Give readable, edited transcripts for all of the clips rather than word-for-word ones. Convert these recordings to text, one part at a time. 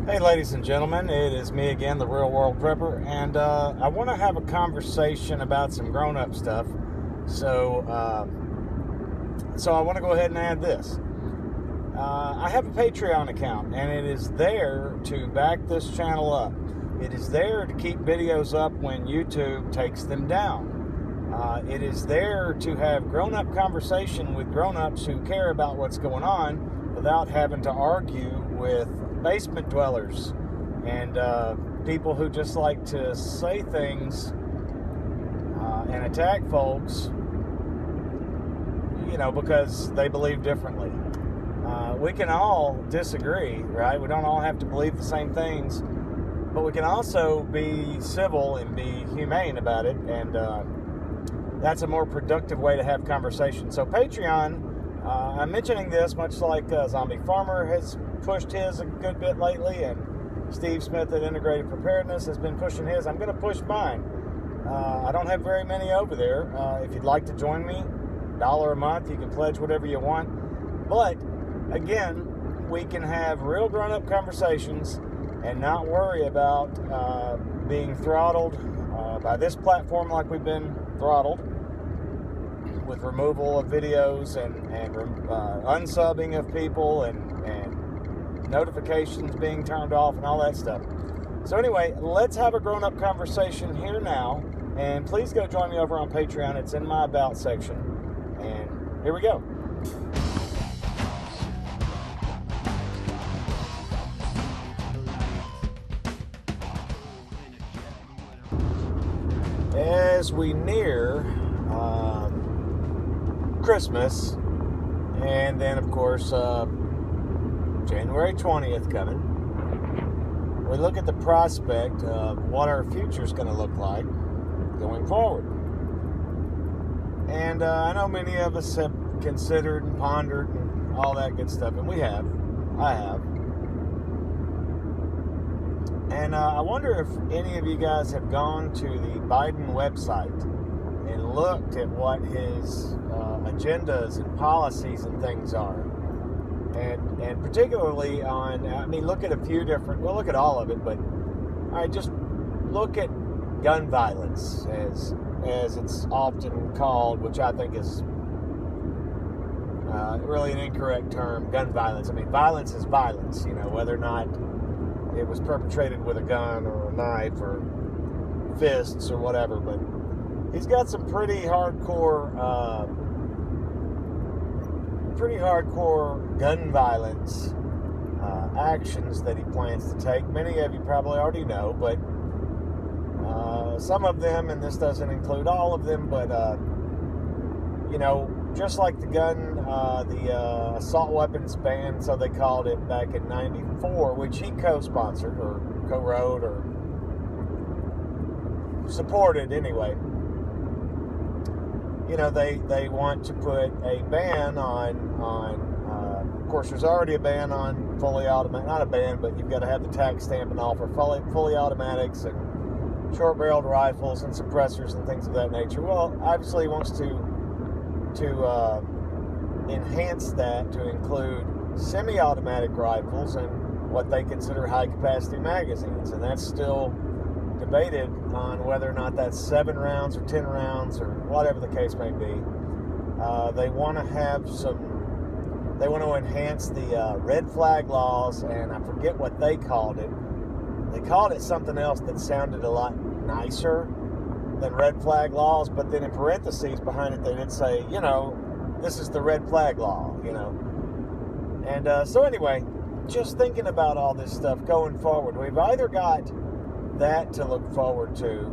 Hey, ladies and gentlemen, it is me again, the Real World Prepper, and I want to have a conversation about some grown-up stuff. So, I want to go ahead and add this. I have a Patreon account, and it is there to back this channel up. It is there to keep videos up when YouTube takes them down. It is there to have grown-up conversation with grown-ups who care about what's going on without having to argue with basement dwellers and people who just like to say things and attack folks, because they believe differently. We can all disagree, right? We don't all have to believe the same things, but we can also be civil and be humane about it, and that's a more productive way to have conversation. So Patreon, I'm mentioning this much like Zombie Farmer has pushed his a good bit lately, and Steve Smith at Integrated Preparedness has been pushing his. I'm going to push mine. I don't have very many over there. If you'd like to join me, $1 a month, you can pledge whatever you want. But again, we can have real grown-up conversations and not worry about being throttled by this platform like we've been throttled, with removal of videos and unsubbing of people and notifications being turned off and all that stuff. So anyway, let's have a grown-up conversation here now, and please go join me over on Patreon. It's in my About section, and here we go. As we near Christmas, and then of course January 20th coming, we look at the prospect of what our future is going to look like going forward. And I know many of us have considered and pondered and all that good stuff, and I have. And I wonder if any of you guys have gone to the Biden website and looked at what his agendas and policies and things are. And particularly look at a few different, look at all of it, but just look at gun violence as it's often called, which I think is really an incorrect term. Gun violence. Violence is violence, whether or not it was perpetrated with a gun or a knife or fists or whatever. But he's got some pretty hardcore gun violence actions that he plans to take. Many of you probably already know, but some of them, and this doesn't include all of them, but just like the gun, the assault weapons ban, so they called it back in '94, which he co-sponsored or co-wrote or supported anyway. They want to put a ban on of course, there's already a ban on fully automatic, not a ban, but you've got to have the tax stamp and all for fully automatics and short-barreled rifles and suppressors and things of that nature. Well, obviously he wants to enhance that to include semi-automatic rifles and what they consider high-capacity magazines, and that's still debated on whether or not that's 7 rounds or 10 rounds or whatever the case may be. They want to enhance the red flag laws, and I forget what they called it. They called it something else that sounded a lot nicer than red flag laws, but then in parentheses behind it they did say, this is the red flag law, And so anyway, just thinking about all this stuff going forward, we've either got that to look forward to.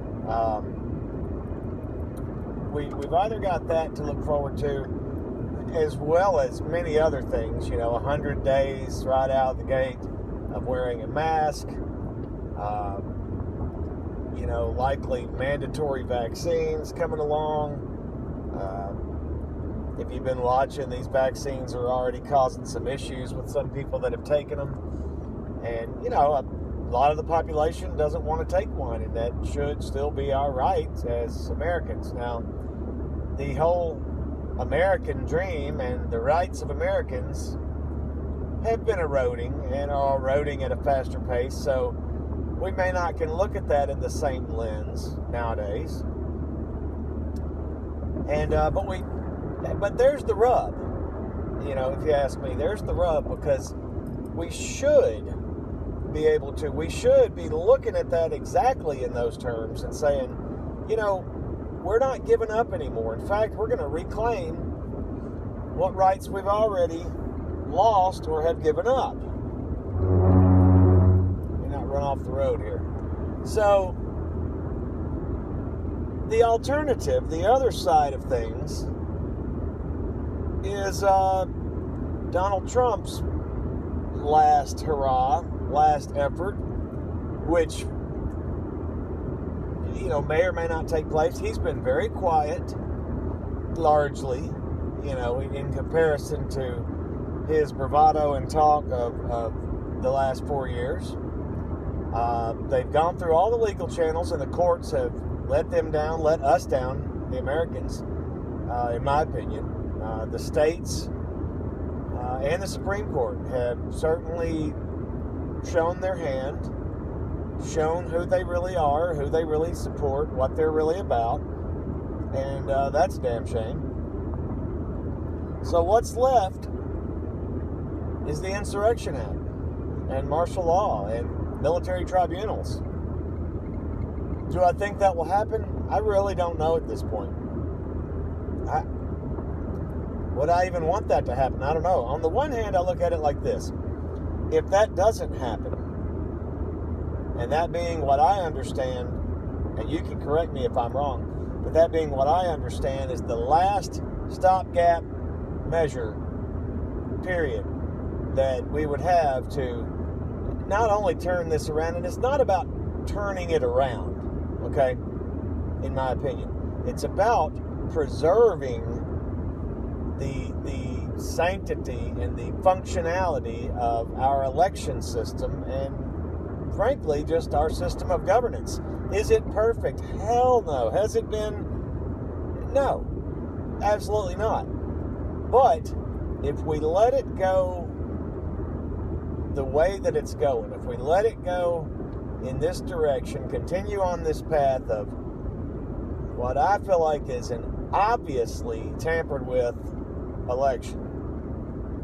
We've either got that to look forward to, as well as many other things. 100 days right out of the gate of wearing a mask. Likely mandatory vaccines coming along. If you've been watching, these vaccines are already causing some issues with some people that have taken them. And, a lot of the population doesn't want to take one, and that should still be our right as Americans. Now, the whole American dream and the rights of Americans have been eroding and are eroding at a faster pace. So we may not can look at that in the same lens nowadays. And but there's the rub. If you ask me, there's the rub, because we should be looking at that exactly in those terms and saying, we're not giving up anymore. In fact, we're going to reclaim what rights we've already lost or have given up. You're not run off the road here. So, the alternative, the other side of things, is Donald Trump's last hurrah, last effort, which may or may not take place. He's been very quiet, largely, in comparison to his bravado and talk of the last 4 years. They've gone through all the legal channels, and the courts have let us down, the Americans, in my opinion. The states and the Supreme Court have certainly shown their hand, shown who they really are, who they really support, what they're really about, and that's a damn shame. So what's left is the Insurrection Act and martial law and military tribunals. Do I think that will happen? I really don't know at this point. Would I even want that to happen? I don't know. On the one hand, I look at it like this. If that doesn't happen, and that being what I understand, and you can correct me if I'm wrong, but that being what I understand is the last stopgap measure, period, that we would have to not only turn this around, and it's not about turning it around, okay, in my opinion. It's about preserving the sanctity and the functionality of our election system and, frankly, just our system of governance. Is it perfect? Hell no. Has it been? No. Absolutely not. But if we let it go the way that it's going, if we let it go in this direction, continue on this path of what I feel like is an obviously tampered with election,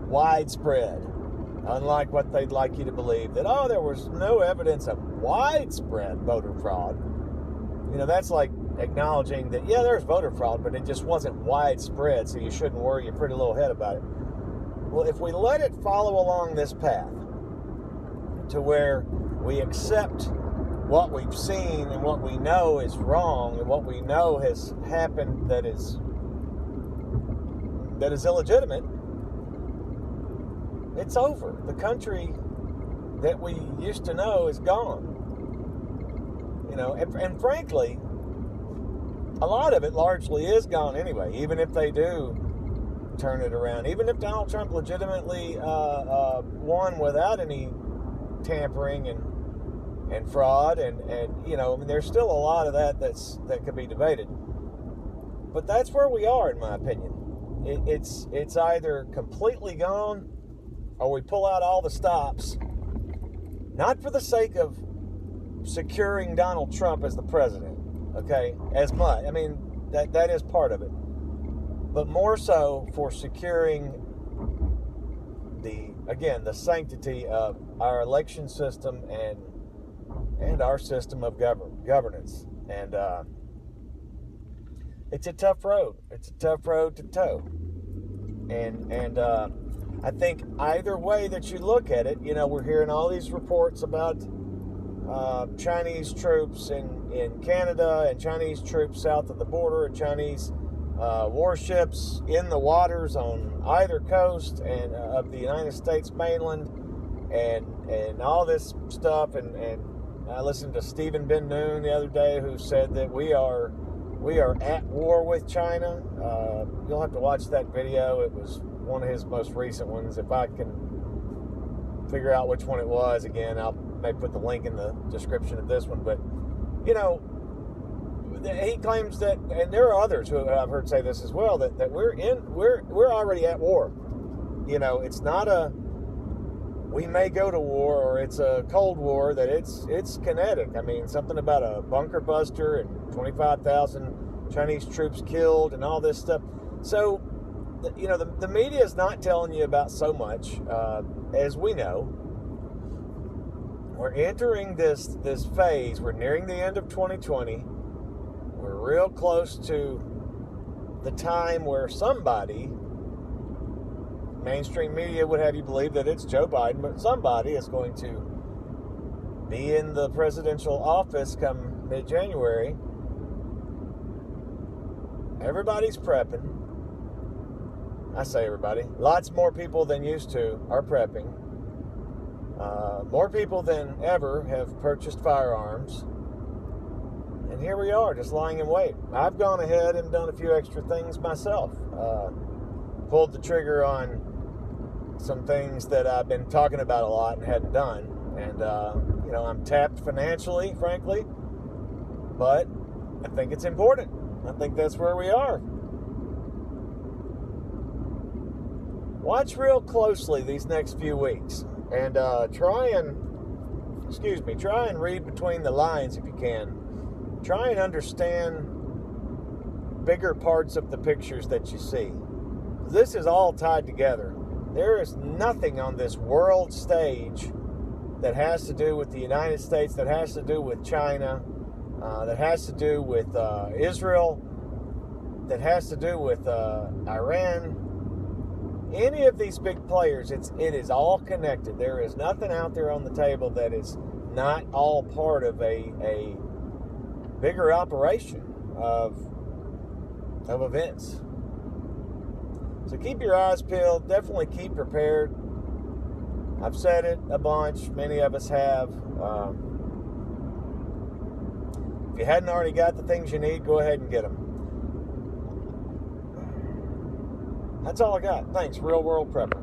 widespread, unlike what they'd like you to believe, that, there was no evidence of widespread voter fraud. That's like acknowledging that, there's voter fraud, but it just wasn't widespread, so you shouldn't worry your pretty little head about it. Well, if we let it follow along this path to where we accept what we've seen and what we know is wrong and what we know has happened that is illegitimate, it's over. The country that we used to know is gone. And frankly, a lot of it largely is gone anyway, even if they do turn it around. Even if Donald Trump legitimately won without any tampering and fraud, and there's still a lot of that could be debated. But that's where we are, in my opinion. It's either completely gone, or we pull out all the stops, not for the sake of securing Donald Trump as the president, okay, as much. I mean, that is part of it. But more so for securing the sanctity of our election system and our system of governance. And it's a tough road. It's a tough road to toe. And I think either way that you look at it, we're hearing all these reports about Chinese troops in Canada and Chinese troops south of the border and Chinese warships in the waters on either coast and of the United States mainland and all this stuff. And I listened to Stephen Ben Noon the other day, who said that we are at war with China. You'll have to watch that video. It was one of his most recent ones. If I can figure out which one it was, again, I'll maybe put the link in the description of this one. But, he claims that, and there are others who I've heard say this as well, that we're already at war. It's not we may go to war, or it's a Cold War, that it's kinetic. I mean, something about a bunker buster and 25,000 Chinese troops killed and all this stuff. So, you know, the media is not telling you about so much, as we know. We're entering this phase. We're nearing the end of 2020. We're real close to the time where somebody, mainstream media would have you believe that it's Joe Biden, but somebody is going to be in the presidential office come mid-January. Everybody's prepping. I say everybody. Lots more people than used to are prepping. More people than ever have purchased firearms. And here we are, just lying in wait. I've gone ahead and done a few extra things myself. Pulled the trigger on some things that I've been talking about a lot and hadn't done. And, you know, I'm tapped financially, frankly. But I think it's important. I think that's where we are. Watch real closely these next few weeks. And try and read between the lines if you can. Try and understand bigger parts of the pictures that you see. This is all tied together. There is nothing on this world stage that has to do with the United States, that has to do with China, that has to do with Israel, that has to do with Iran. Any of these big players, it is all connected. There is nothing out there on the table that is not all part of a bigger operation of events. So keep your eyes peeled. Definitely keep prepared. I've said it a bunch. Many of us have. If you hadn't already got the things you need, go ahead and get them. That's all I got. Thanks, Real World Prepper.